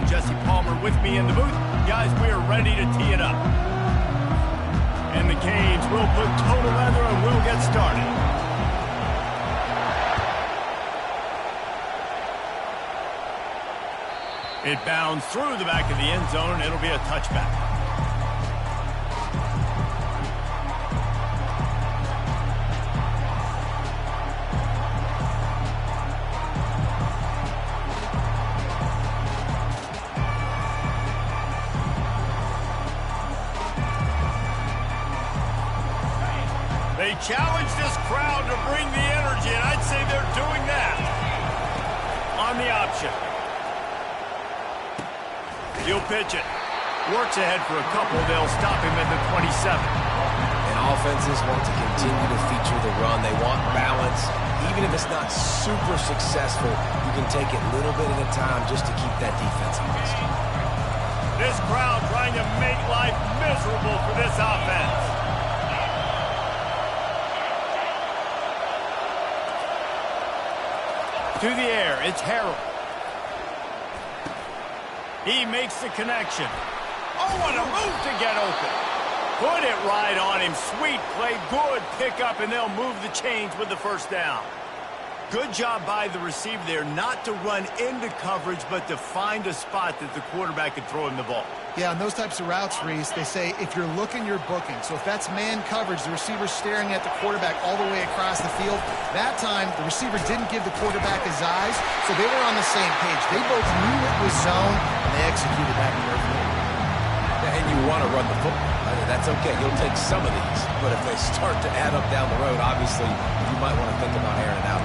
and Jesse Palmer with me in the booth. Guys, we are ready to tee it up. And the Canes will put total leather and we'll get started. It bounds through the back of the end zone. It'll be a touchback. They challenge this crowd to bring the energy, and I'd say they're doing that. On the option. He'll pitch it. Works ahead for a couple. They'll stop him at the 27. And offenses want to continue to feature the run. They want balance. Even if it's not super successful, you can take it little bit at a time just to keep that defense honest. This crowd trying to make life miserable for this offense. To the air, it's Harrell. He makes the connection. Oh, what a move to get open. Put it right on him. Sweet play, good pickup, and they'll move the chains with the first down. Good job by the receiver there not to run into coverage, but to find a spot that the quarterback could throw him the ball. Yeah, on those types of routes, Reese, they say if you're looking, you're booking. So if that's man coverage, the receiver's staring at the quarterback all the way across the field. That time, the receiver didn't give the quarterback his eyes, so they were on the same page. They both knew it was zone, and they executed that perfectly. Yeah, and you want to run the football. That's okay. You'll take some of these. But if they start to add up down the road, obviously, you might want to think about airing it out.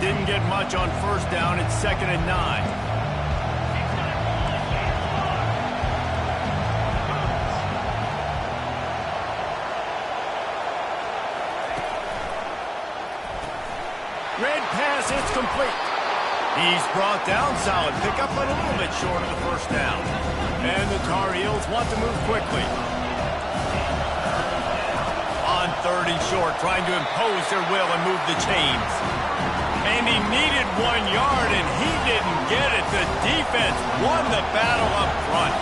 Didn't get much on first down. It's 2nd and 9. Red pass, it's complete. He's brought down. Solid pickup, but a little bit short of the first down. And the Tar Heels want to move quickly. On 3rd and short, trying to impose their will and move the chains. And he needed 1 yard, and he didn't get it. The defense won the battle up front.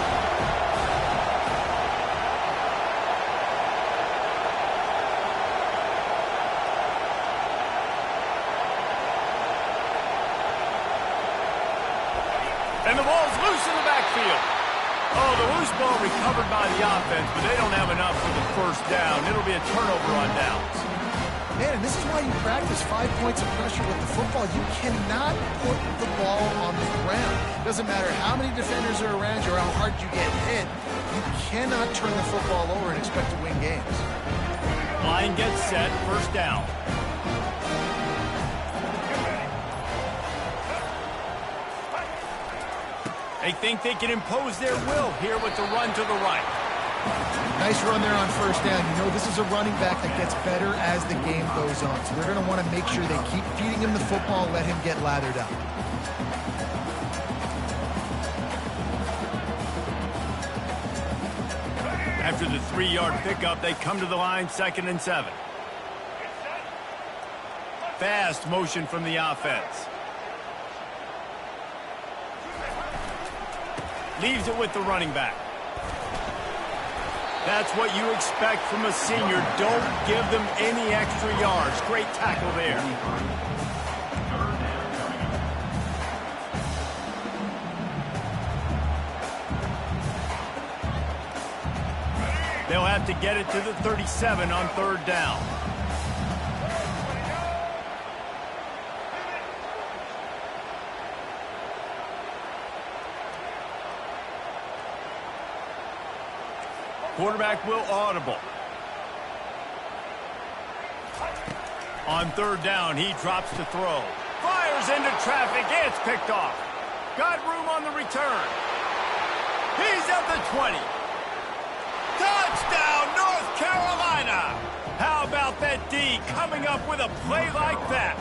And the ball's loose in the backfield. Oh, the loose ball recovered by the offense, but they don't have enough for the first down. It'll be a turnover on downs. Man, and this is why you practice 5 points of pressure with the football. You cannot put the ball on the ground. Doesn't matter how many defenders are around you or how hard you get hit. You cannot turn the football over and expect to win games. Line gets set, first down. They think they can impose their will here with the run to the right. Nice run there on first down. You know this is a running back that gets better as the game goes on. So they're going to want to make sure they keep feeding him the football and let him get lathered up. After the 3-yard pickup, they come to the line, 2nd and 7. Fast motion from the offense. Leaves it with the running back. That's what you expect from a senior. Don't give them any extra yards. Great tackle there. They'll have to get it to the 37 on 3rd down. Quarterback will audible. On 3rd down, he drops to throw. Fires into traffic. It's picked off. Got room on the return. He's at the 20. Touchdown, North Carolina. How about that D coming up with a play like that?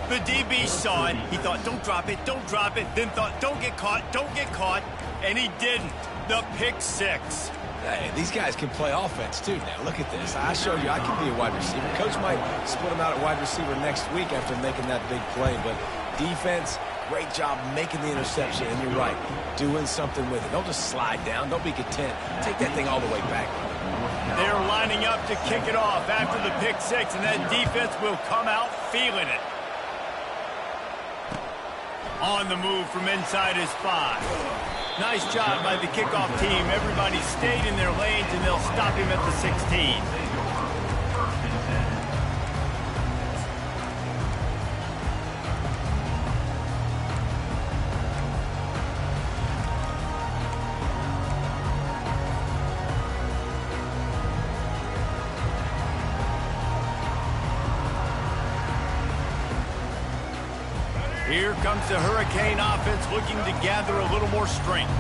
The DB saw it. He thought, don't drop it, don't drop it. Then thought, don't get caught, and he didn't. The pick six. Hey, these guys can play offense, too, now. Look at this. I showed you I can be a wide receiver. Coach might split him out at wide receiver next week after making that big play, but defense, great job making the interception, and you're right, doing something with it. Don't just slide down. Don't be content. Take that thing all the way back. They're lining up to kick it off after the pick six, and that defense will come out feeling it. On the move from inside his 5. Nice job by the kickoff team. Everybody stayed in their lanes, and they'll stop him at the 16. Here comes the Hurricane offense looking to gather a little more strength.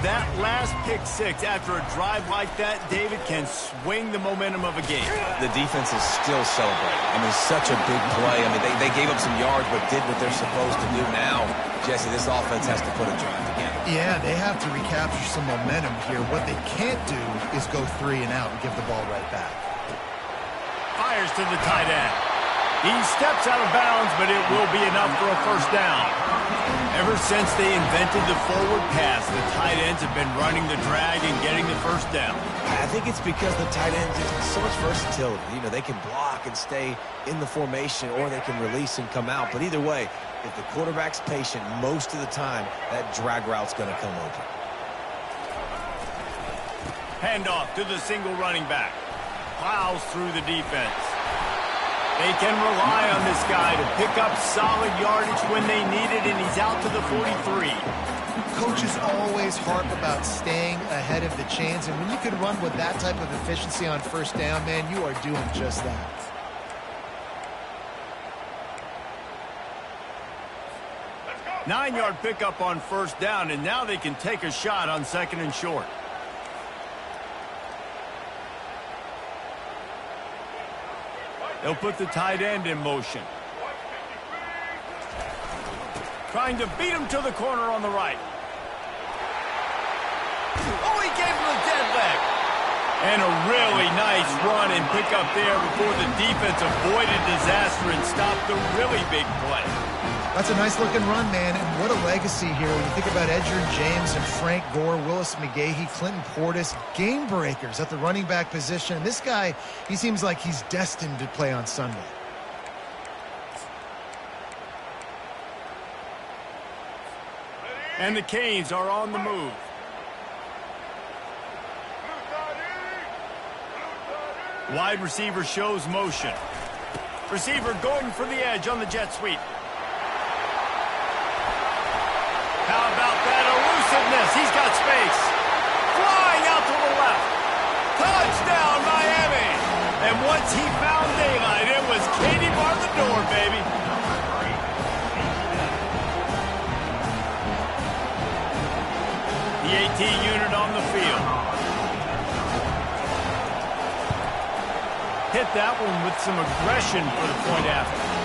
That last pick six after a drive like that, David, can swing the momentum of a game. The defense is still celebrating. I mean, such a big play. I mean, they gave up some yards but did what they're supposed to do. Now, Jesse, this offense has to put a drive together. Yeah, they have to recapture some momentum here. What they can't do is go 3 and out and give the ball right back. Fires to the tight end. He steps out of bounds, but it will be enough for a first down. Ever since they invented the forward pass, the tight ends have been running the drag and getting the first down. I think it's because the tight ends have so much versatility. You know, they can block and stay in the formation, or they can release and come out. But either way, if the quarterback's patient most of the time, that drag route's going to come open. Handoff to the single running back. Plows through the defense. They can rely on this guy to pick up solid yardage when they need it, and he's out to the 43. Coaches always harp about staying ahead of the chains, and when you can run with that type of efficiency on first down, man, you are doing just that. Nine-yard pickup on first down, and now they can take a shot on second and short. They'll put the tight end in motion. Trying to beat him to the corner on the right. Oh, he gave him a dead leg. And a really nice run and pick up there before the defense avoided disaster and stopped the really big play. That's a nice-looking run, man, and what a legacy here when you think about Edgerrin James and Frank Gore, Willis McGahee, Clinton Portis, game breakers at the running back position. And this guy, he seems like he's destined to play on Sunday. And the Canes are on the move. Wide receiver shows motion. Receiver going for the edge on the jet sweep. How about that elusiveness? He's got space. Flying out to the left. Touchdown, Miami. And once he found daylight, it was Katie bar the door, baby. The AT unit on the field. Hit that one with some aggression for the point after.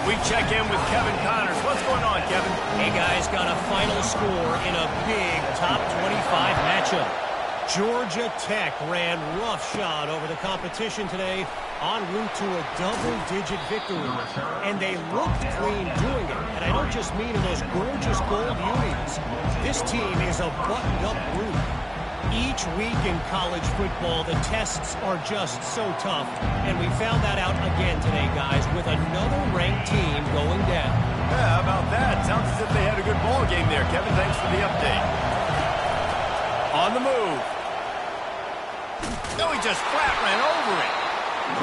We check in with Kevin Connors. What's going on, Kevin? Hey, guys, got a final score in a big top 25 matchup. Georgia Tech ran roughshod over the competition today en route to a double-digit victory. And they looked clean doing it. And I don't just mean in those gorgeous gold unis. This team is a buttoned-up group. Each week in college football, the tests are just so tough. And we found that out again today, guys, with another ranked team going down. Yeah, how about that? Sounds as if they had a good ball game there. Kevin, thanks for the update. On the move. No, he just flat ran over it.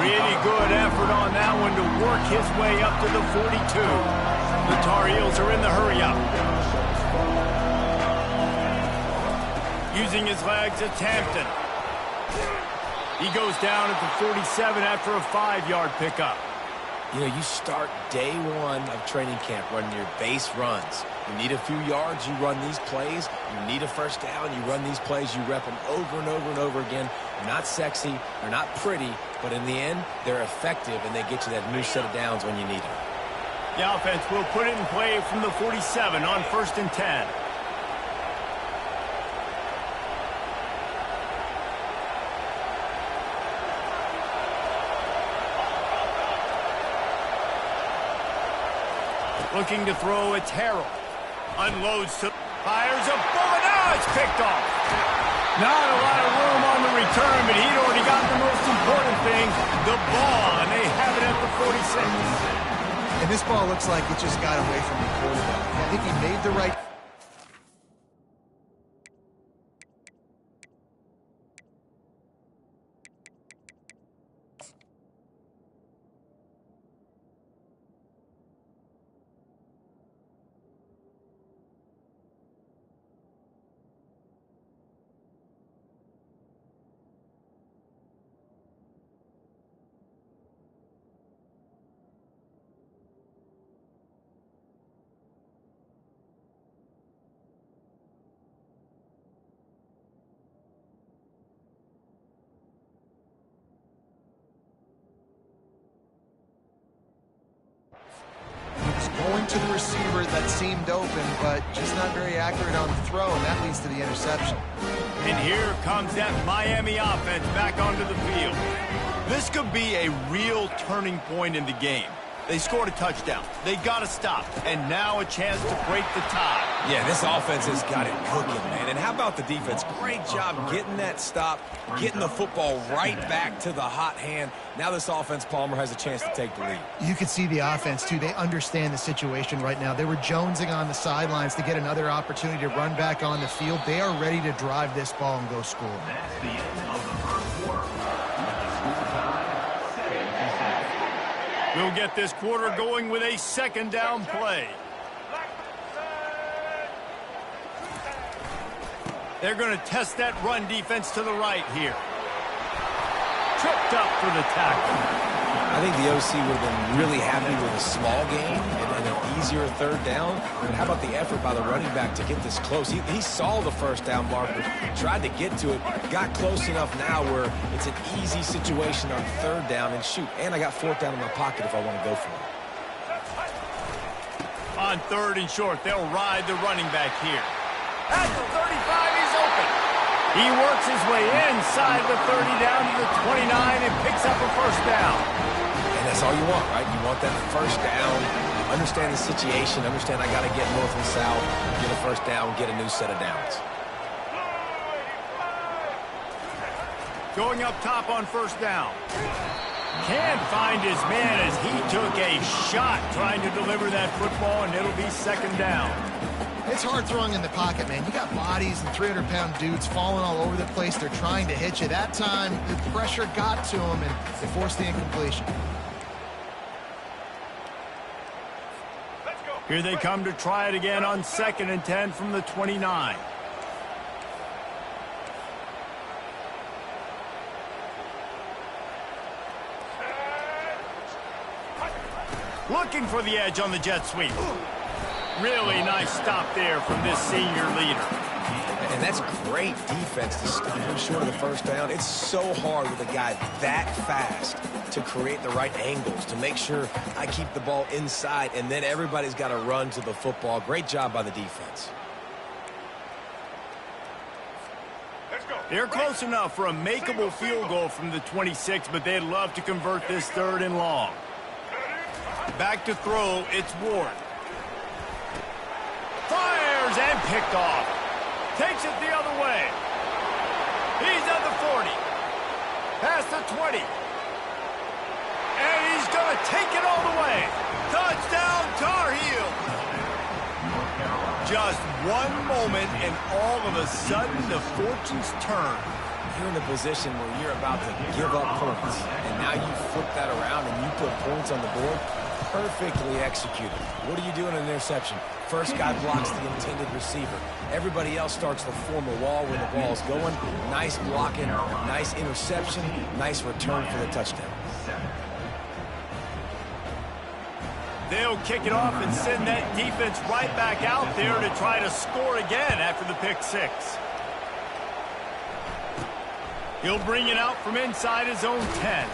Pretty good effort on that one to work his way up to the 42. The Tar Heels are in the hurry-up. Using his legs, it's Hampton. He goes down at the 47 after a 5-yard pickup. You know, you start day one of training camp running your base runs. You need a few yards, you run these plays. You need a first down, you run these plays. You rep them over and over and over again. They're not sexy, they're not pretty, but in the end, they're effective, and they get you that new set of downs when you need them. The offense will put it in play from the 47 on 1st and 10. Looking to throw, it's Harrell. Unloads to fires a bullet. Now it's picked off. Not a lot of room on the return, but he'd already got the most important thing, the ball, and they have it at the 46. And this ball looks like it just got away from the quarterback. I think he made the right. Going to the receiver that seemed open, but just not very accurate on the throw, and that leads to the interception. And here comes that Miami offense back onto the field. This could be a real turning point in the game. They scored a touchdown. They got to stop. And now a chance to break the tie. Yeah, this offense has got it cooking, man. And how about the defense? Great job getting that stop, getting the football right back to the hot hand. Now this offense, Palmer, has a chance to take the lead. You can see the offense, too. They understand the situation right now. They were jonesing on the sidelines to get another opportunity to run back on the field. They are ready to drive this ball and go score. That's the end of the first quarter. We'll get this quarter going with a second down play. They're going to test that run defense to the right here. Tripped up for the tackle. I think the OC would have been really happy with a small gain and an easier third down. But how about the effort by the running back to get this close? He saw the first down marker, tried to get to it, got close enough now where it's an easy situation on third down. And shoot, and I got fourth down in my pocket if I want to go for it. On third and short, they'll ride the running back here. At the 35, he's open. He works his way inside the 30 down to the 29 and picks up a first down. And that's all you want, right? You want that first down, understand the situation, understand I got to get north and south, get a first down, get a new set of downs. Going up top on first down. Can't find his man as he took a shot trying to deliver that football, and it'll be second down. It's hard throwing in the pocket, man. You got bodies and 300-pound dudes falling all over the place. They're trying to hit you. That time, the pressure got to them, and they forced the incompletion. Here they come to try it again on 2nd and 10 from the 29. Looking for the edge on the jet sweep. Really nice stop there from this senior leader. And that's great defense to stop him short of the first down. It's so hard with a guy that fast to create the right angles, to make sure I keep the ball inside, and then everybody's got to run to the football. Great job by the defense. They're close enough for a makeable field goal from the 26, but they'd love to convert this 3rd and long. Back to throw, it's Ward. Fires and picked off. Takes it the other way. He's at the 40. Past the 20. And he's going to take it all the way. Touchdown, Tar Heels. Just one moment, and all of a sudden, the fortunes turn. You're in a position where you're about to give up points, and now you flip that around and you put points on the board. Perfectly executed. What do you do in an interception? First guy blocks the intended receiver. Everybody else starts to form a wall when the ball's going. Nice blocking, nice interception, nice return for the touchdown. They'll kick it off and send that defense right back out there to try to score again after the pick 6. He'll bring it out from inside his own 10.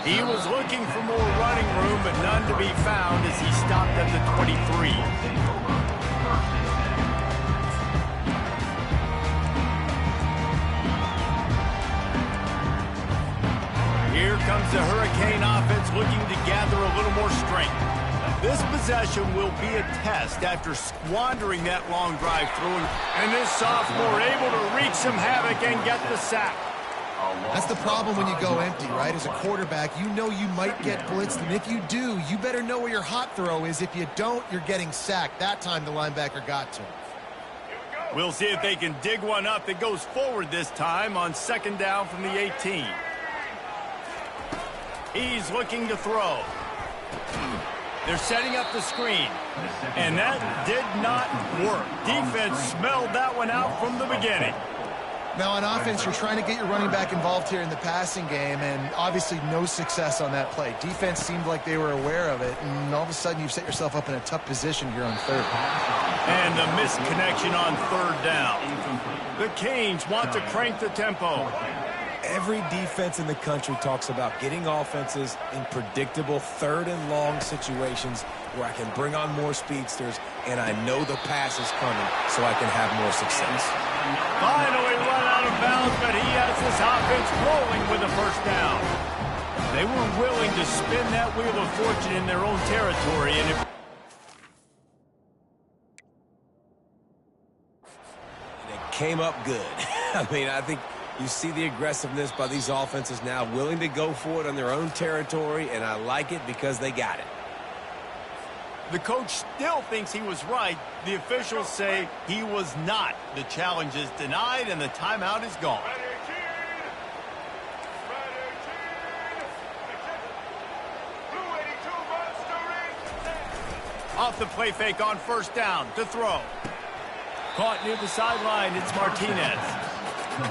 He was looking for more running room, but none to be found as he stopped at the 23. Here comes the Hurricane offense looking to gather a little more strength. This possession will be a test after squandering that long drive through. And this sophomore able to wreak some havoc and get the sack. That's the problem when you go empty, right? As a quarterback, you know you might get blitzed, and if you do, you better know where your hot throw is. If you don't, you're getting sacked. That time the linebacker got to him. We'll see if they can dig one up that goes forward this time on 2nd down from the 18. He's looking to throw. They're setting up the screen, and that did not work. Defense smelled that one out from the beginning. Now, on offense, you're trying to get your running back involved here in the passing game, and obviously no success on that play. Defense seemed like they were aware of it, and all of a sudden you've set yourself up in a tough position here on 3rd. And the missed connection on 3rd down. The Canes want to crank the tempo. Every defense in the country talks about getting offenses in predictable 3rd and long situations where I can bring on more speedsters and I know the pass is coming so I can have more success. Finally run out of bounds, but he has this offense rolling with a 1st down. They were willing to spin that wheel of fortune in their own territory, and it came up good. I mean, I think you see the aggressiveness by these offenses now, willing to go for it on their own territory, and I like it because they got it. the coach still thinks he was right. The officials say he was not. The challenge is denied, and the timeout is gone. Off the play fake on 1st down to throw. Caught near the sideline, it's Martinez.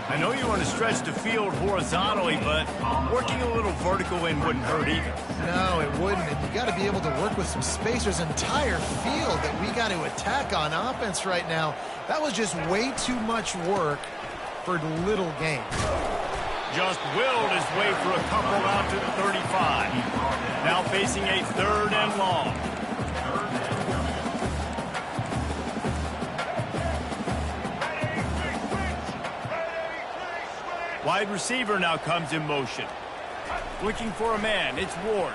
I know you want to stretch the field horizontally, but working a little vertical in wouldn't hurt either. No, it wouldn't. And you got to be able to work with some space. There's an entire field that we got to attack on offense right now. That was just way too much work for little gain. Just willed his way for a couple out to the 35. Now facing a 3rd and long. Wide receiver now comes in motion. Looking for a man. It's Ward.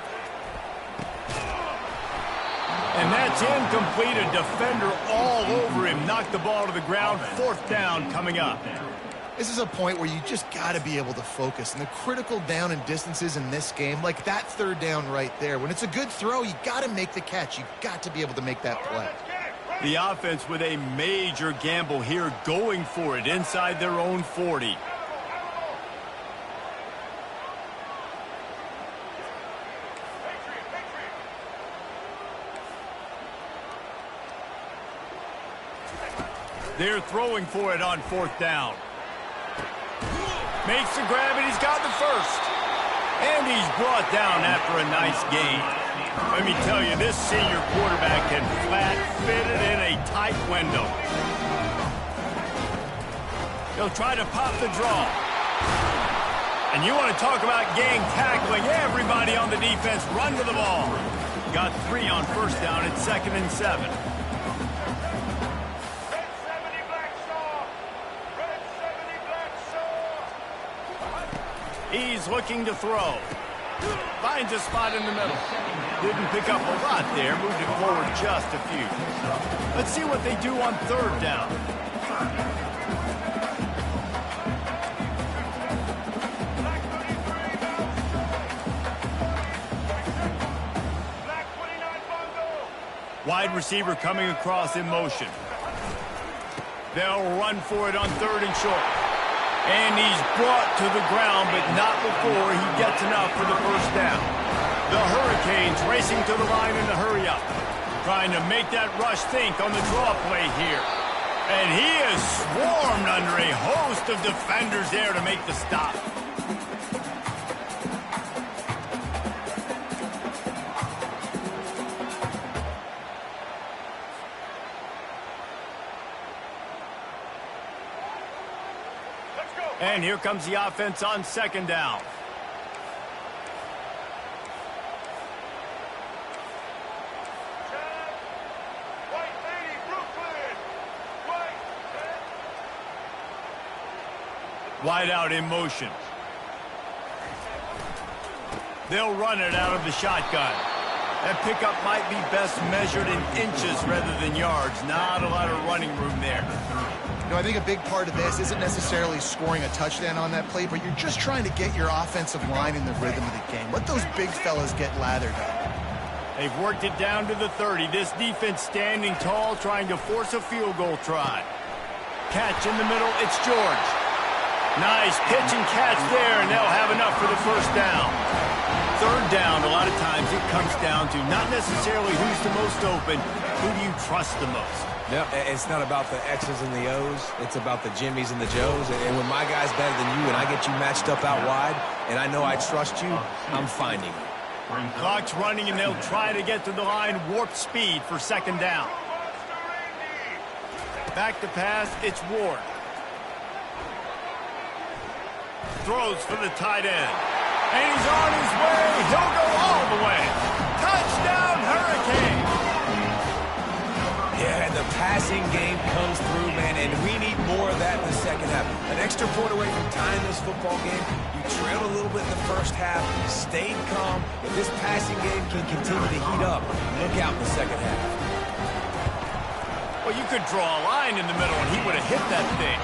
And that's incomplete. A defender all over him. Knocked the ball to the ground. 4th down coming up. This is a point where you just got to be able to focus. And the critical down and distances in this game, like that 3rd down right there, when it's a good throw, you got to make the catch. You've got to be able to make that play. The offense with a major gamble here, going for it inside their own 40. They're throwing for it on 4th down. Makes the grab, and he's got the 1st. And he's brought down after a nice gain. Let me tell you, this senior quarterback can flat fit it in a tight window. He'll try to pop the draw. And you want to talk about gang tackling. Everybody on the defense run to the ball. Got 3 on 1st down. It's 2nd and 7. He's looking to throw. Finds a spot in the middle. Didn't pick up a lot there. Moved it forward just a few. Let's see what they do on 3rd down. Wide receiver coming across in motion. They'll run for it on 3rd and short. And he's brought to the ground, but not before he gets enough for the 1st down. The Hurricanes racing to the line in the hurry-up. Trying to make that rush think on the draw play here. And he is swarmed under a host of defenders there to make the stop. And here comes the offense on 2nd down. Wide out in motion. They'll run it out of the shotgun. That pickup might be best measured in inches rather than yards. Not a lot of running room there. You know, I think a big part of this isn't necessarily scoring a touchdown on that play, but you're just trying to get your offensive line in the rhythm of the game. Let those big fellas get lathered up. They've worked it down to the 30. This defense standing tall, trying to force a field goal try. Catch in the middle. It's George. Nice pitch and catch there, and they'll have enough for the first down. Third down, a lot of times it comes down to not necessarily who's the most open, who do you trust the most? No, it's not about the X's and the O's. It's about the Jimmies and the Joes. And when my guy's better than you and I get you matched up out wide and I know I trust you, I'm finding you. Clock's running, and they'll try to get to the line. Warp speed for second down. Back to pass, it's Ward. Throws for the tight end. And he's on his way. He'll go all the way. Touchdown, Hurricane. Yeah, and the passing game comes through, man, and we need more of that in the second half. An extra point away from tying this football game. You trailed a little bit in the first half, stayed calm. If this passing game can continue to heat up, look out in the second half. Well, you could draw a line in the middle, and he would have hit that thing.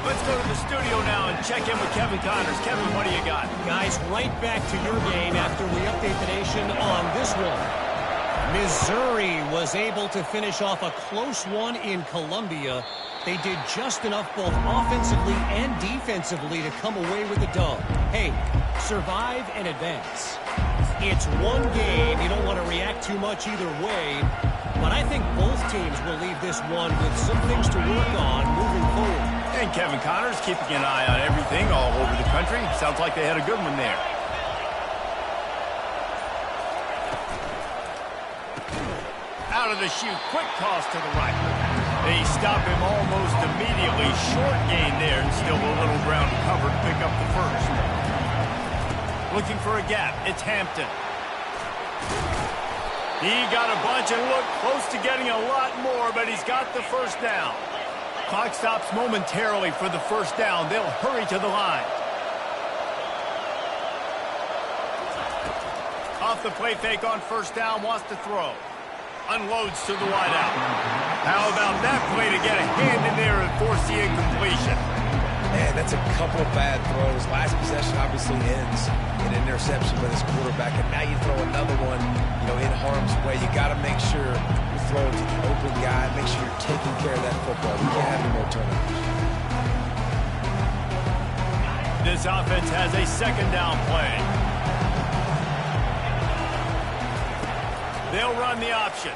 Let's go to the studio now and check in with Kevin Connors. Kevin, what do you got? Guys, right back to your game after we update the nation on this one. Missouri was able to finish off a close one in Columbia. They did just enough both offensively and defensively to come away with the dub. Hey, survive and advance. It's one game. You don't want to react too much either way. But I think both teams will leave this one with some things to work on moving forward. And Kevin Connors keeping an eye on everything all over the country. Sounds like they had a good one there. Out of the chute, quick toss to the right. They stop him almost immediately. Short gain there, and still a little ground covered. Pick up the first. Looking for a gap. It's Hampton. He got a bunch and looked close to getting a lot more, but he's got the first down. Clock stops momentarily for the first down. They'll hurry to the line. Off the play fake on first down, wants to throw. Unloads to the wideout. How about that play to get a hand in there and force the incompletion? Man, that's a couple of bad throws. Last possession obviously ends in an interception by this quarterback, and now you throw another one, in harm's way. You got to make sure you throw it to the open guy. Make sure you're taking care of that football. We can't have any more turnovers. This offense has a second down play. They'll run the option.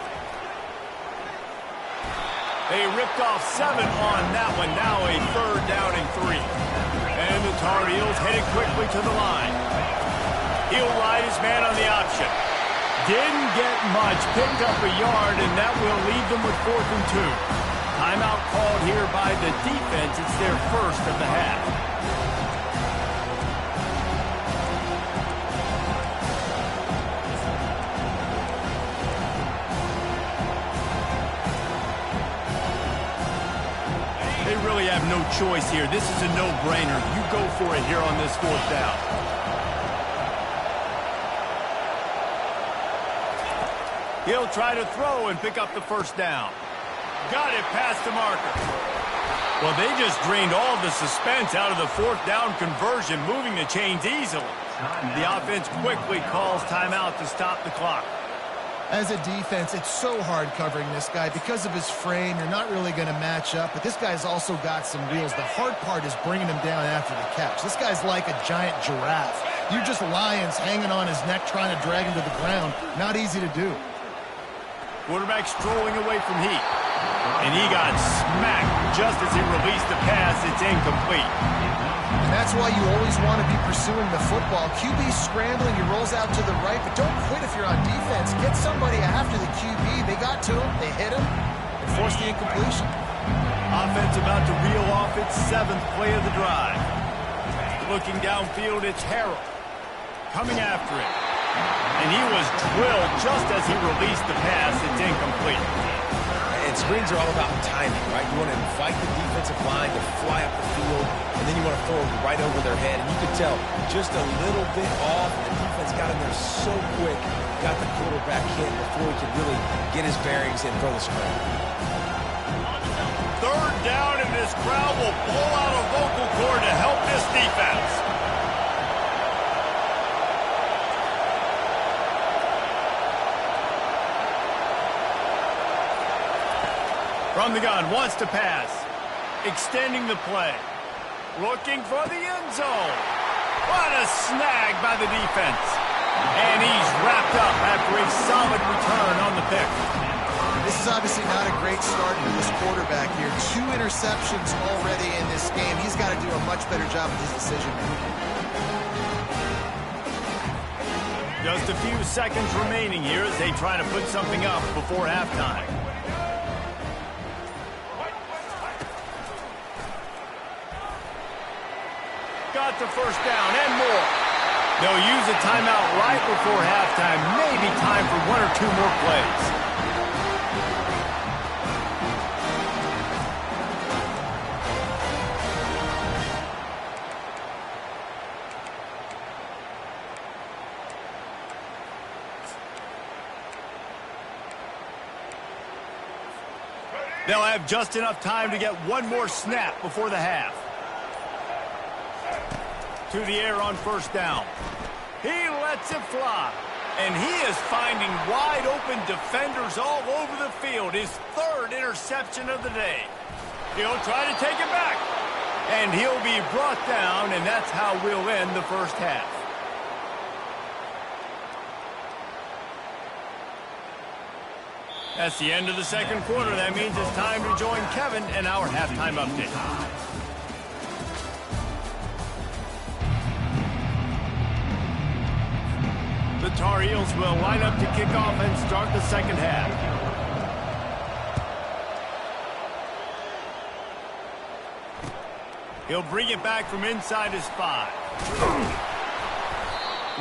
They ripped off 7 on that one. Now a third down and 3. And the Tar Heels headed quickly to the line. He'll ride his man on the option. Didn't get much. Picked up a yard, and that will leave them with 4th and 2. Timeout called here by the defense. It's their first of the half. They really have no choice here. This is a no-brainer. You go for it here on this 4th down. He'll try to throw and pick up the first down. Got it past the marker. Well, they just drained all the suspense out of the 4th down conversion, moving the chains easily. The offense quickly calls timeout to stop the clock. As a defense, it's so hard covering this guy. Because of his frame, you're not really going to match up, but this guy's also got some wheels. The hard part is bringing him down after the catch. This guy's like a giant giraffe. You're just lions hanging on his neck trying to drag him to the ground. Not easy to do. Quarterback strolling away from heat. And he got smacked just as he released the pass. It's incomplete. And that's why you always want to be pursuing the football. QB's scrambling, he rolls out to the right, but don't quit if you're on defense. Get somebody after the QB. They got to him, they hit him, and forced the incompletion. Offense about to reel off its 7th play of the drive. Looking downfield, it's Harrell. Coming after it. And he was drilled just as he released the pass. It's incomplete. And And screens are all about timing, right? You want to invite the defensive line to fly up the field, and then you want to throw it right over their head. And you can tell just a little bit off, and the defense got in there so quick, got the quarterback hit before he could really get his bearings and throw the screen. Third down, and this crowd will blow out a vocal cord to help this defense. From the gun, wants to pass. Extending the play. Looking for the end zone. What a snag by the defense. And he's wrapped up after a solid return on the pick. This is obviously not a great start for this quarterback here. 2 interceptions already in this game. He's got to do a much better job of his decision-making. Just a few seconds remaining here as they try to put something up before halftime. Got the first down and more. They'll use a timeout right before halftime. Maybe time for 1 or 2 more plays. They'll have just enough time to get 1 more snap before the half. To the air on first down. He lets it fly. And he is finding wide open defenders all over the field. His 3rd interception of the day. He'll try to take it back. And he'll be brought down, and that's how we'll end the first half. That's the end of the second quarter. That means it's time to join Kevin in our halftime update. The Tar Heels will line up to kick off and start the second half. He'll bring it back from inside his 5.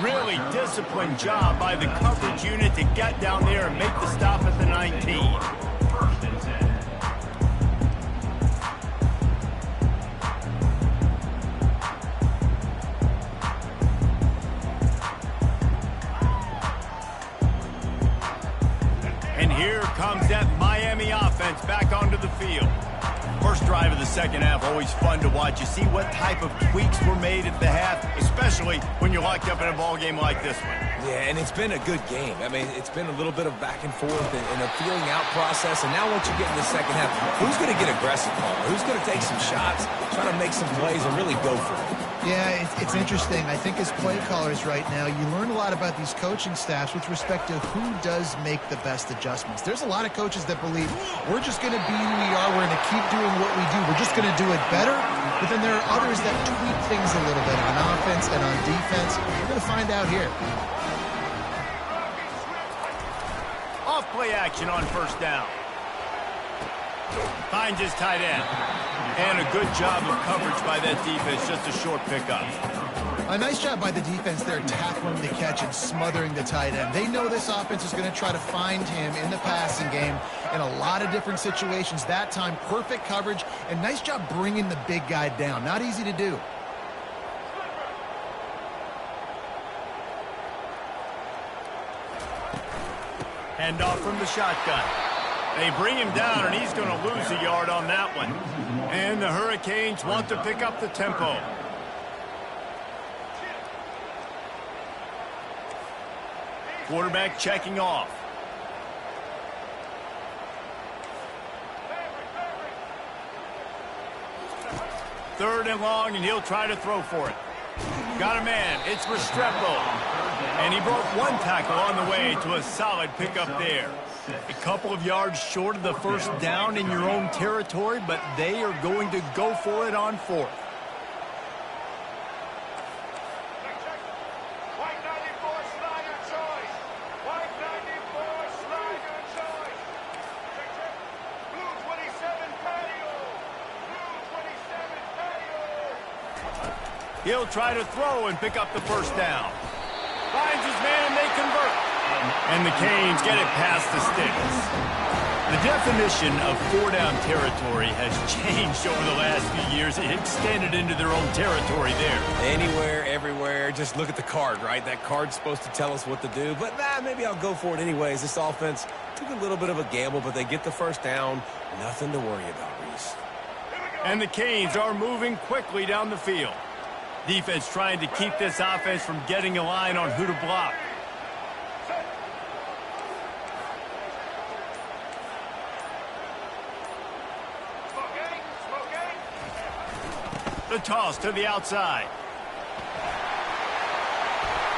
Really disciplined job by the coverage unit to get down there and make the stop at the 19. And here comes that Miami offense back onto the field. First drive of the second half, always fun to watch. You see what type of tweaks were made at the half, especially when you're locked up in a ball game like this one. Yeah, and it's been a good game. I mean, it's been a little bit of back and forth and a feeling out process. And now once you get in the second half, who's going to get aggressive, Paul? Who's going to take some shots, try to make some plays, and really go for it? Yeah, it's interesting. I think as play callers right now, you learn a lot about these coaching staffs with respect to who does make the best adjustments. There's a lot of coaches that believe we're just going to be who we are. We're going to keep doing what we do. We're just going to do it better. But then there are others that tweak things a little bit on offense and on defense. We're going to find out here. Off play action on first down. Finds his tight end. And a good job of coverage by that defense, just a short pickup. A nice job by the defense there tackling the catch and smothering the tight end. They know this offense is going to try to find him in the passing game in a lot of different situations. That time, perfect coverage, and nice job bringing the big guy down. Not easy to do. Handoff from the shotgun. They bring him down, and he's going to lose a yard on that one. And the Hurricanes want to pick up the tempo. Quarterback checking off. Third and long, and he'll try to throw for it. Got a man. It's Restrepo. And he broke 1 tackle on the way to a solid pickup there. A couple of yards short of the first down in your own territory, but they are going to go for it on 4th. He'll try to throw and pick up the first down. Finds his man and they convert. And the Canes get it past the sticks. The definition of four-down territory has changed over the last few years. It extended into their own territory there. Anywhere, everywhere, just look at the card, right? That card's supposed to tell us what to do, but maybe I'll go for it anyways. This offense took a little bit of a gamble, but they get the first down. Nothing to worry about, Reese. And the Canes are moving quickly down the field. Defense trying to keep this offense from getting a line on who to block. The toss to the outside.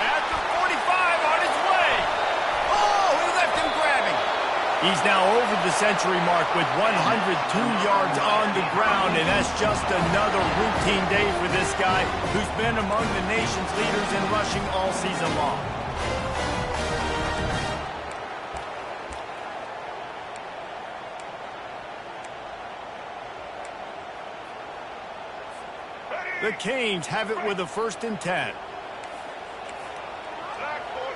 At the 45 on his way. Oh, he left him grabbing. He's now over the century mark with 102 yards on the ground, and that's just another routine day for this guy who's been among the nation's leaders in rushing all season long. The Canes have it with a 1st and 10. Black 14.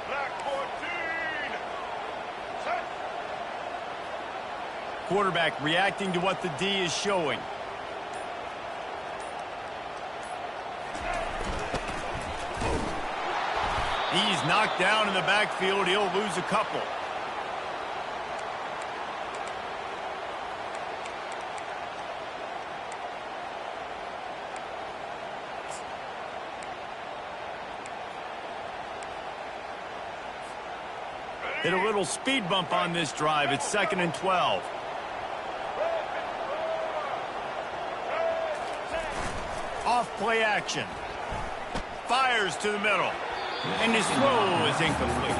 Black 14. Set. Quarterback reacting to what the D is showing. He's knocked down in the backfield. He'll lose a couple. Hit a little speed bump on this drive. It's 2nd and 12. Off play action. Fires to the middle. And his throw is incomplete.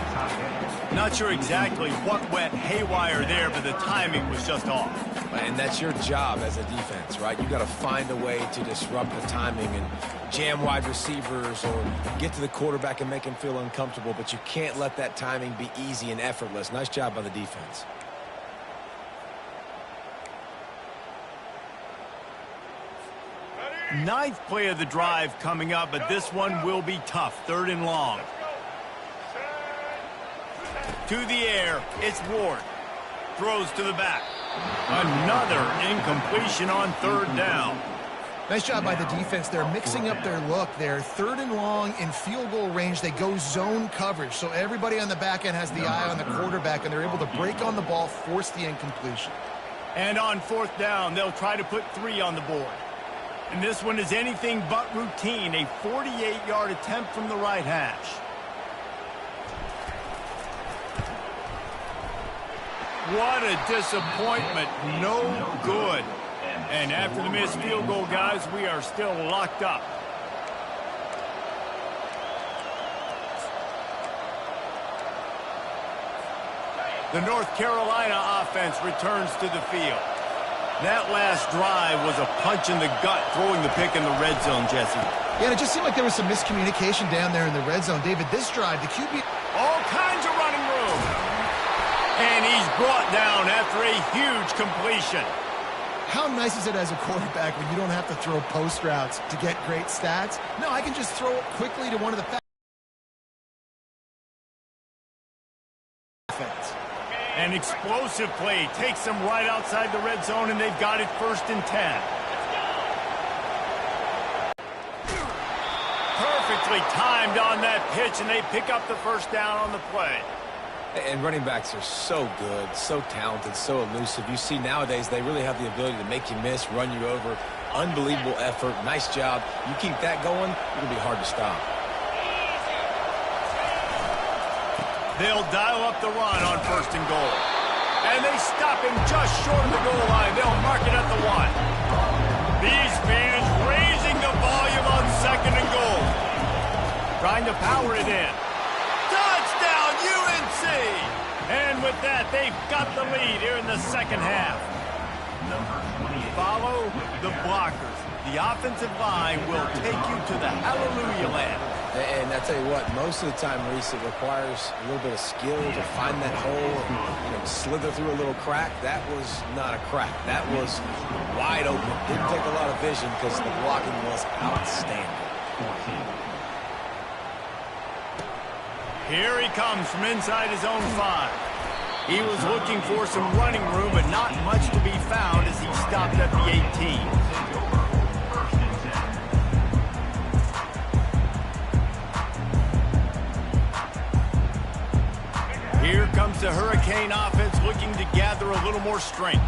Not sure exactly what went haywire there, but the timing was just off. And that's your job as a defense, right? You got to find a way to disrupt the timing and jam wide receivers or get to the quarterback and make him feel uncomfortable, but you can't let that timing be easy and effortless. Nice job by the defense. Ninth play of the drive coming up, but this one will be tough. 3rd and long. To the air, it's Ward. Throws to the back. Another incompletion on 3rd down. Nice job by the defense. They're mixing up their look. They're 3rd and long in field goal range. They go zone coverage, so everybody on the back end has the eye on the quarterback, and they're able to break on the ball, force the incompletion. And on 4th down, they'll try to put 3 on the board. And this one is anything but routine. A 48-yard attempt from the right hash. What a disappointment. No good. And after the missed field goal, guys, we are still locked up. The North Carolina offense returns to the field. That last drive was a punch in the gut, throwing the pick in the red zone, Jesse. Yeah, and it just seemed like there was some miscommunication down there in the red zone. David, this drive, the QB... All kinds of running room. And he's brought down after a huge completion. How nice is it as a quarterback when you don't have to throw post routes to get great stats? No, I can just throw it quickly to one of the fans. An explosive play takes them right outside the red zone, and they've got it 1st and 10. Perfectly timed on that pitch, and they pick up the 1st down on the play. And running backs are so good, so talented, so elusive. You see nowadays they really have the ability to make you miss, run you over. Unbelievable effort. Nice job. You keep that going, it'll be hard to stop. They'll dial up the run on 1st and goal. And they stop him just short of the goal line. They'll mark it at the 1. These fans raising the volume on 2nd and goal. Trying to power it in. Touchdown, UNC! And with that, they've got the lead here in the 2nd half. Follow the blockers. The offensive line will take you to the hallelujah land. And I tell you what, most of the time, Reese, it requires a little bit of skill to find that hole and slither through a little crack. That was not a crack. That was wide open. Didn't take a lot of vision because the blocking was outstanding. Here he comes from inside his own 5. He was looking for some running room, but not much to be found as he stopped at the 18. Here comes the Hurricane offense looking to gather a little more strength.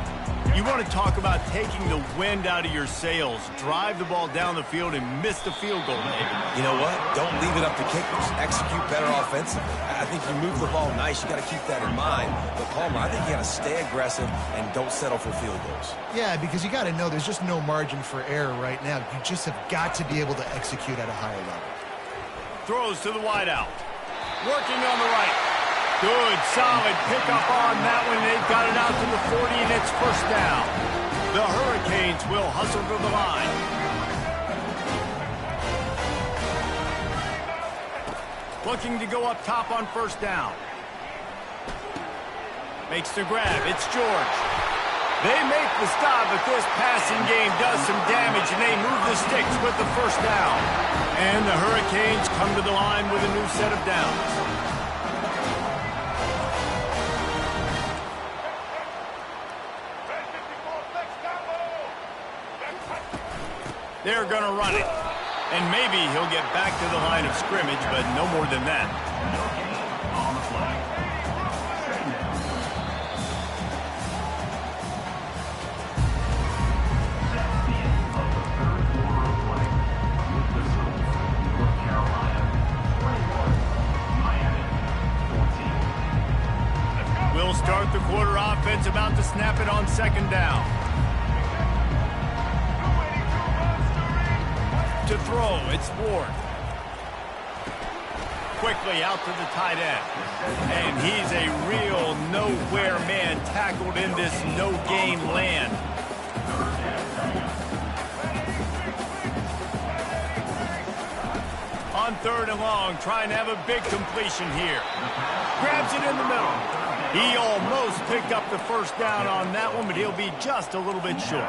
You want to talk about taking the wind out of your sails. Drive the ball down the field and miss the field goal, David. You know what? Don't leave it up to kickers. Execute better offensively. I think you move the ball nice. You got to keep that in mind. But, Palmer, I think you got to stay aggressive and don't settle for field goals. Yeah, because you got to know there's just no margin for error right now. You just have got to be able to execute at a higher level. Throws to the wideout. Working on the right. Good, solid pickup on that one. They've got it out to the 40, and it's first down. The Hurricanes will hustle to the line. Looking to go up top on first down. Makes the grab. It's George. They make the stop, but this passing game does some damage, and they move the sticks with the first down. And the Hurricanes come to the line with a new set of downs. They're going to run it. And maybe he'll get back to the line of scrimmage, but no more than that. We'll start the quarter offense, about to snap it on second down. To throw, it's Ward. Quickly out to the tight end. And he's a real nowhere man, tackled in this no-gain land. On third and long, trying to have a big completion here. Grabs it in the middle. He almost picked up the first down on that one, but he'll be just a little bit short.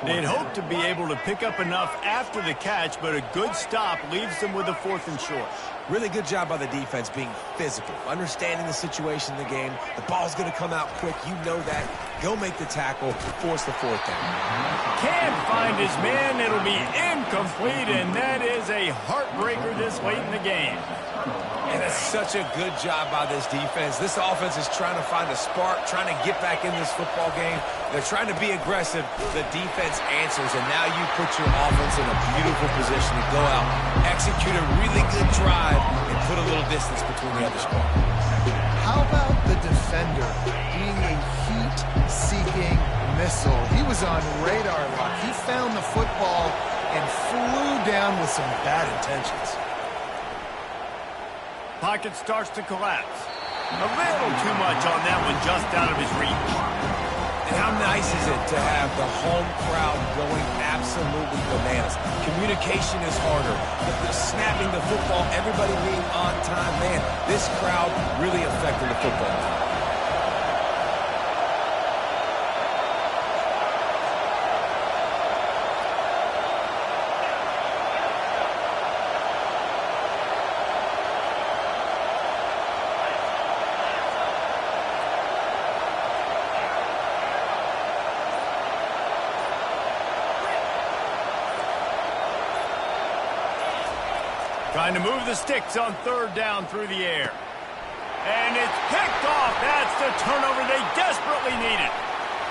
They'd hope to be able to pick up enough after the catch, but a good stop leaves them with a fourth and short. Really good job by the defense being physical, understanding the situation in the game. The ball's going to come out quick. You know that. Go make the tackle, force the fourth down. Can't find his man. It'll be incomplete, and that is a heartbreaker this late in the game. And it's such a good job by this defense. This offense is trying to find a spark, trying to get back in this football game. They're trying to be aggressive. The defense answers, and now you put your offense in a beautiful position to go out, execute a really good drive, and put a little distance between the other squad. How about the defender being a heat-seeking missile? He was on radar lock. He found the football and flew down with some bad intentions. Pocket starts to collapse. A little too much on that one, just out of his reach. And how nice is it to have the home crowd going absolutely bananas? Communication is harder. The snapping the football, everybody being on time. Man, this crowd really affected the football. Trying to move the sticks on third down through the air. And it's picked off. That's the turnover they desperately needed.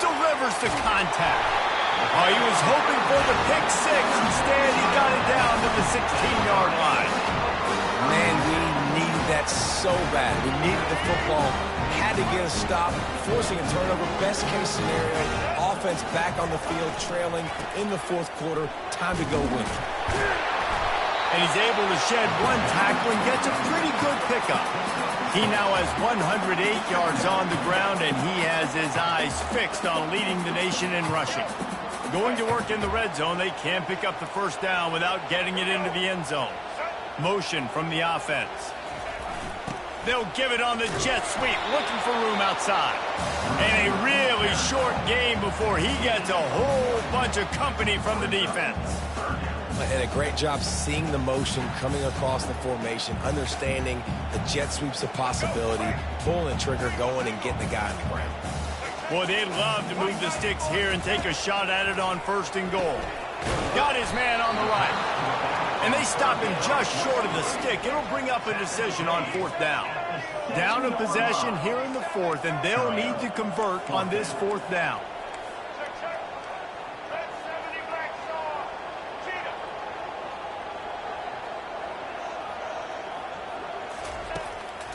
Delivers the contact. Oh, he was hoping for the pick six. Instead, he got it down to the 16-yard line. Man, we needed that so bad. We needed the football. Had to get a stop, forcing a turnover. Best case scenario, offense back on the field, trailing in the fourth quarter. Time to go win. And he's able to shed one tackle and gets a pretty good pickup. He now has 108 yards on the ground, and he has his eyes fixed on leading the nation in rushing. Going to work in the red zone, they can't pick up the first down without getting it into the end zone. Motion from the offense. They'll give it on the jet sweep, looking for room outside. And a really short game before he gets a whole bunch of company from the defense. And a great job seeing the motion coming across the formation, understanding the jet sweep's a possibility, pulling the trigger, going and getting the guy on the ground. Boy, they'd love to move the sticks here and take a shot at it on 1st and goal. Got his man on the right. And they stop him just short of the stick. It'll bring up a decision on 4th down. Down in possession here in the 4th, and they'll need to convert on this 4th down.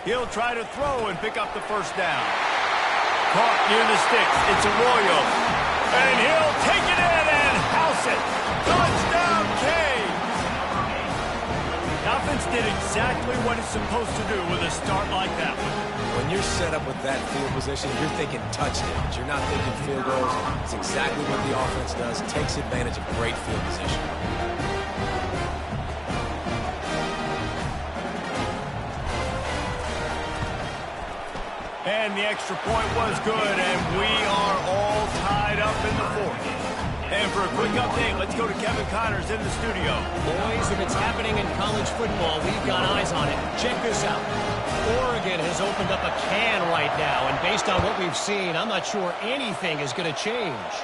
He'll try to throw and pick up the 1st down. Caught near the sticks. It's Arroyo. And he'll take it in and house it. Touchdown, Cade. The offense did exactly what it's supposed to do with a start like that one. When you're set up with that field position, you're thinking touchdowns. You're not thinking field goals. It's exactly what the offense does. Takes advantage of great field position. And the extra point was good, and we are all tied up in the 4th. And for a quick update, let's go to Kevin Connors in the studio. Boys, if it's happening in college football, we've got eyes on it. Check this out. Oregon has opened up a can right now, and based on what we've seen, I'm not sure anything is going to change.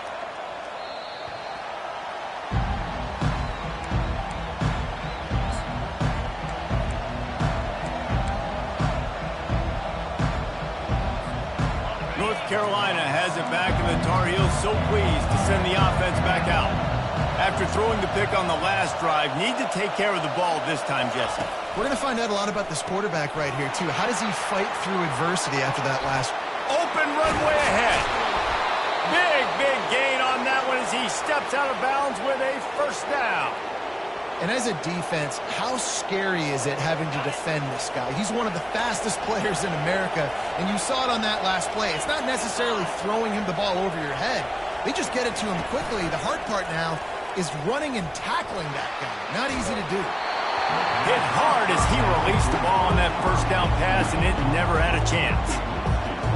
North Carolina has it back, and the Tar Heels so pleased to send the offense back out. After throwing the pick on the last drive, need to take care of the ball this time, Jesse. We're going to find out a lot about this quarterback right here, too. How does he fight through adversity after that last? Open runway ahead. Big gain on that one as he steps out of bounds with a 1st down. And as a defense, how scary is it having to defend this guy? He's one of the fastest players in America, and you saw it on that last play. It's not necessarily throwing him the ball over your head. They just get it to him quickly. The hard part now is running and tackling that guy. Not easy to do. Hit hard as he released the ball on that 1st down pass, and it never had a chance.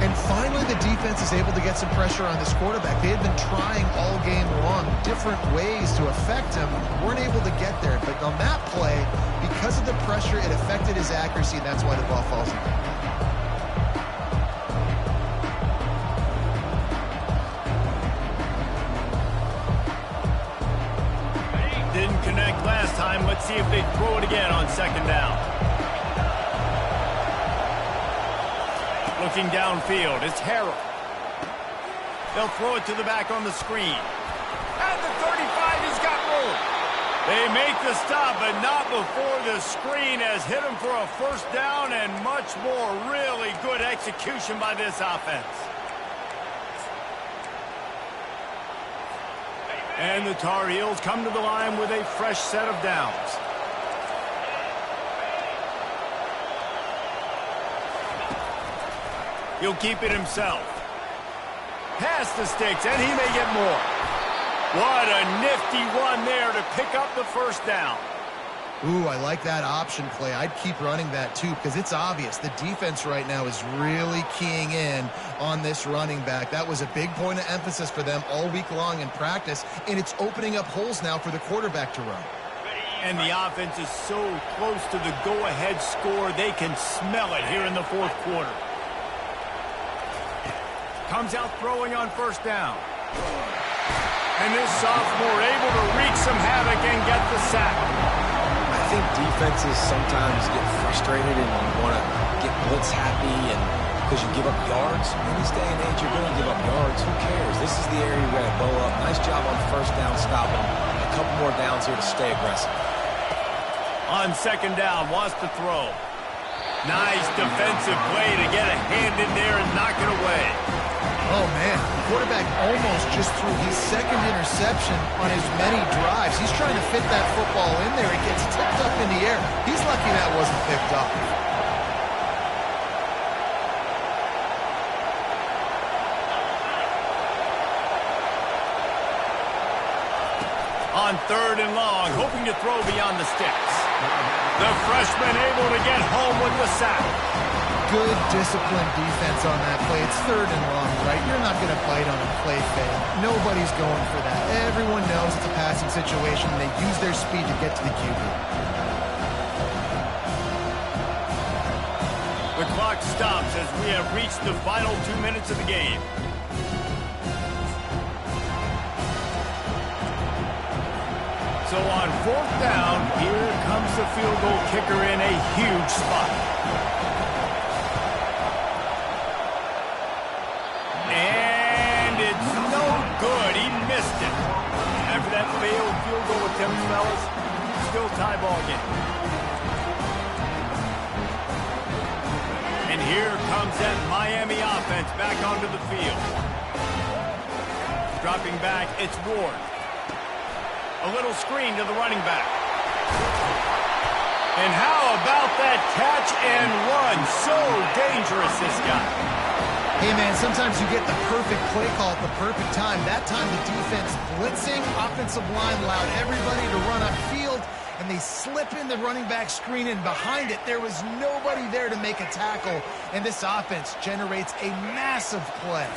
And finally, the defense is able to get some pressure on this quarterback. They had been trying all game long different ways to affect him. Weren't able to get there. But on that play, because of the pressure, it affected his accuracy, and that's why the ball falls in. Didn't connect last time. Let's see if they throw it again on 2nd down. Looking downfield, it's Harrell. They'll throw it to the back on the screen. At the 35, he's got room. They make the stop, but not before the screen has hit him for a 1st down and much more. Really good execution by this offense. And the Tar Heels come to the line with a fresh set of downs. He'll keep it himself. Past the sticks, and he may get more. What a nifty run there to pick up the 1st down. Ooh, I like that option play. I'd keep running that, too, because it's obvious. The defense right now is really keying in on this running back. That was a big point of emphasis for them all week long in practice, and it's opening up holes now for the quarterback to run. And the offense is so close to the go-ahead score, they can smell it here in the 4th quarter. Comes out throwing on 1st down. And this sophomore able to wreak some havoc and get the sack. I think defenses sometimes get frustrated and you want to get blitz happy and because you give up yards. In this day and age, you're going to give up yards. Who cares? This is the area you got to go up. Nice job on 1st down stopping. A couple more downs here to stay aggressive. On 2nd down, wants to throw. Nice defensive play to get a hand in there and knock it away. Oh, man, the quarterback almost just threw his 2nd interception on as many drives. He's trying to fit that football in there. It gets tipped up in the air. He's lucky that wasn't picked up. On 3rd and long, hoping to throw beyond the sticks. The freshman able to get home with the sack. good, disciplined defense on that play. It's 3rd and long, right? You're not going to bite on a play fake. Nobody's going for that. Everyone knows it's a passing situation, and they use their speed to get to the QB. The clock stops as we have reached the final 2 minutes of the game. So on 4th down, here comes the field goal kicker in a huge spot. And it's no good. He missed it. After that failed field goal attempt, fellas, still tie ball game. And here comes that Miami offense back onto the field. Dropping back, it's Ward. A little screen to the running back. And how about that catch and run? So dangerous, this guy. Hey, man, sometimes you get the perfect play call at the perfect time. That time the defense blitzing, offensive line allowed everybody to run upfield, and they slip in the running back screen, and behind it there was nobody there to make a tackle, and this offense generates a massive play.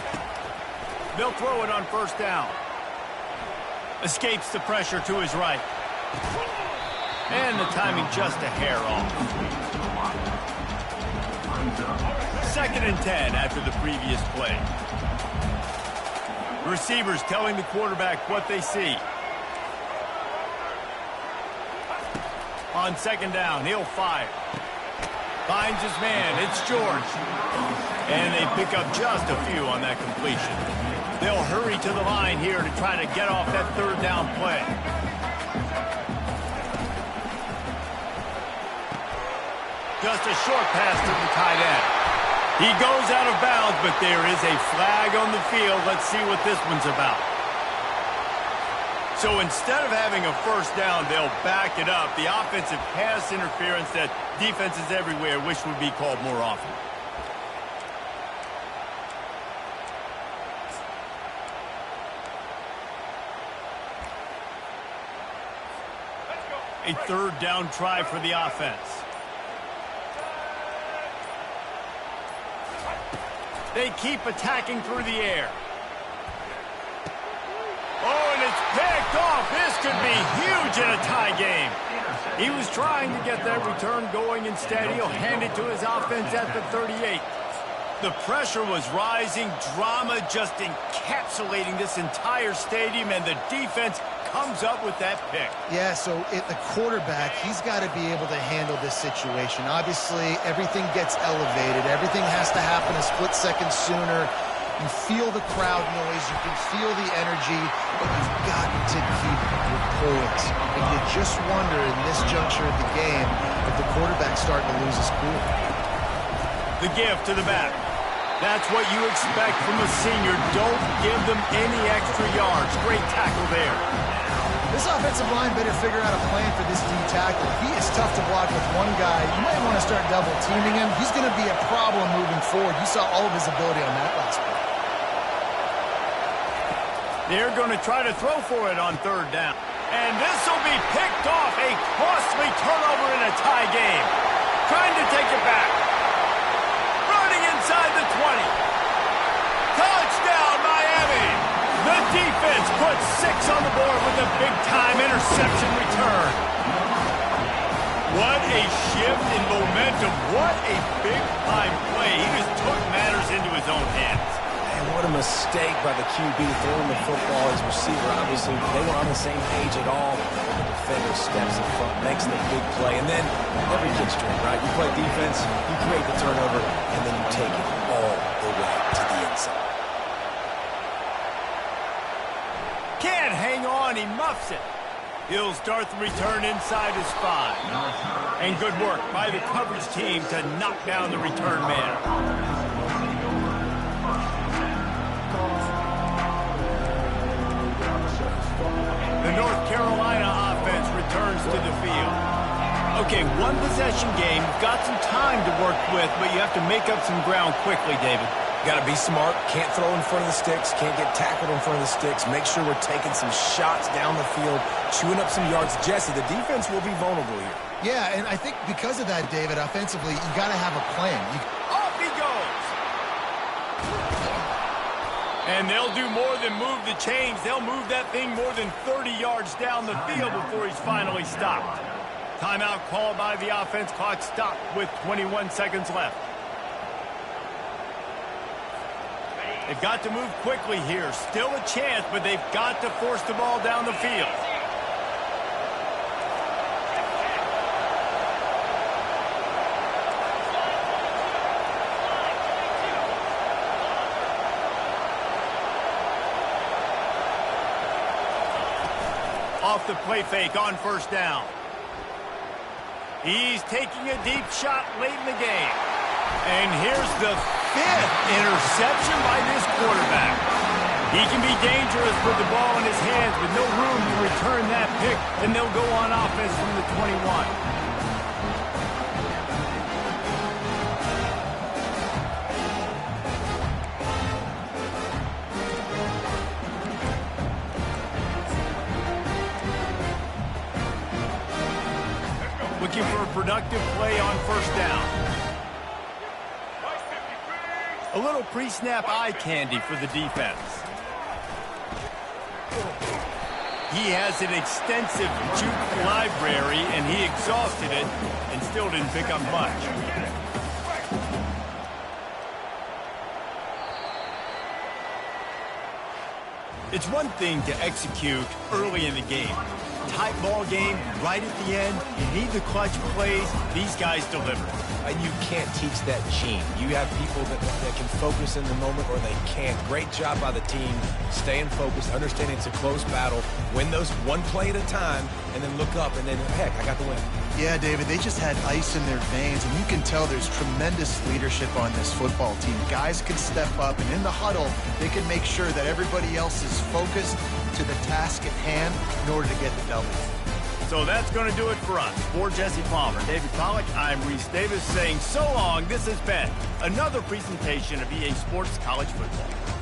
They'll throw it on 1st down. Escapes the pressure to his right. And the timing just a hair off. 2nd and 10 after the previous play. Receivers telling the quarterback what they see. On 2nd down, he'll fire. Finds his man, it's George. And they pick up just a few on that completion. They'll hurry to the line here to try to get off that 3rd down play. Just a short pass to the tight end. He goes out of bounds, but there is a flag on the field. Let's see what this one's about. So instead of having a 1st down, they'll back it up. The offensive pass interference that defenses everywhere wish would be called more often. A 3rd down try for the offense. They keep attacking through the air. Oh, and it's picked off. This could be huge in a tie game. He was trying to get that return going. Instead, he'll hand it to his offense at the 38. The pressure was rising. Drama just encapsulating this entire stadium, and the defense comes up with that pick. Yeah, so the quarterback, he's got to be able to handle this situation. Obviously, everything gets elevated. Everything has to happen a split second sooner. You feel the crowd noise. You can feel the energy, but you've got to keep your poise. And you just wonder in this juncture of the game if the quarterback's starting to lose his cool. The give to the back. That's what you expect from a senior. Don't give them any extra yards. Great tackle there. This offensive line better figure out a plan for this D tackle. He is tough to block with one guy. You might want to start double teaming him. He's going to be a problem moving forward. You saw all of his ability on that last play. They're going to try to throw for it on 3rd down. And this will be picked off. A costly turnover in a tie game. Trying to take it back. Running inside the 20. Touchdown, Miami. The defense puts 6 on the board with a big-time interception return. What a shift in momentum. What a big-time play. He just took matters into his own hands. And what a mistake by the QB throwing the football. His receiver, obviously, they were on the same page at all. The defender steps in front, makes the big play, and then every kid's dream, right? You play defense, you create the turnover, and then you take it all the way to the inside. Can't hang on, he muffs it. He'll start the return inside his 5. And good work by the coverage team to knock down the return man. The North Carolina offense returns to the field. Okay, one possession game. You've got some time to work with, but you have to make up some ground quickly, David. Got to be smart. Can't throw in front of the sticks. Can't get tackled in front of the sticks. Make sure we're taking some shots down the field, chewing up some yards. Jesse, the defense will be vulnerable here. Yeah, and I think because of that, David, offensively, you got to have a plan. And they'll do more than move the chains. They'll move that thing more than 30 yards down the field before he's finally stopped. Timeout called by the offense. Clock stopped with 21 seconds left. They've got to move quickly here. Still a chance, but they've got to force the ball down the field. Off the play fake on first down. He's taking a deep shot late in the game. And here's the 5th interception by this quarterback. He can be dangerous with the ball in his hands with no room to return that pick, and they'll go on offense from the 21. Looking for a productive play on first down. A little pre-snap eye candy for the defense. He has an extensive juke library, and he exhausted it and still didn't pick up much. It's one thing to execute early in the game. Tight ball game, right at the end. You need the clutch plays. These guys deliver. And you can't teach that gene. You have people that can focus in the moment or they can't. Great job by the team, staying focused, understanding it's a close battle, win those one play at a time, and then look up and then, heck, I got the win. Yeah, David, they just had ice in their veins, and you can tell there's tremendous leadership on this football team. Guys can step up, and in the huddle, they can make sure that everybody else is focused to the task at hand in order to get the W. So that's going to do it for us. For Jesse Palmer, David Pollack, I'm Reese Davis saying so long. This has been another presentation of EA Sports College Football.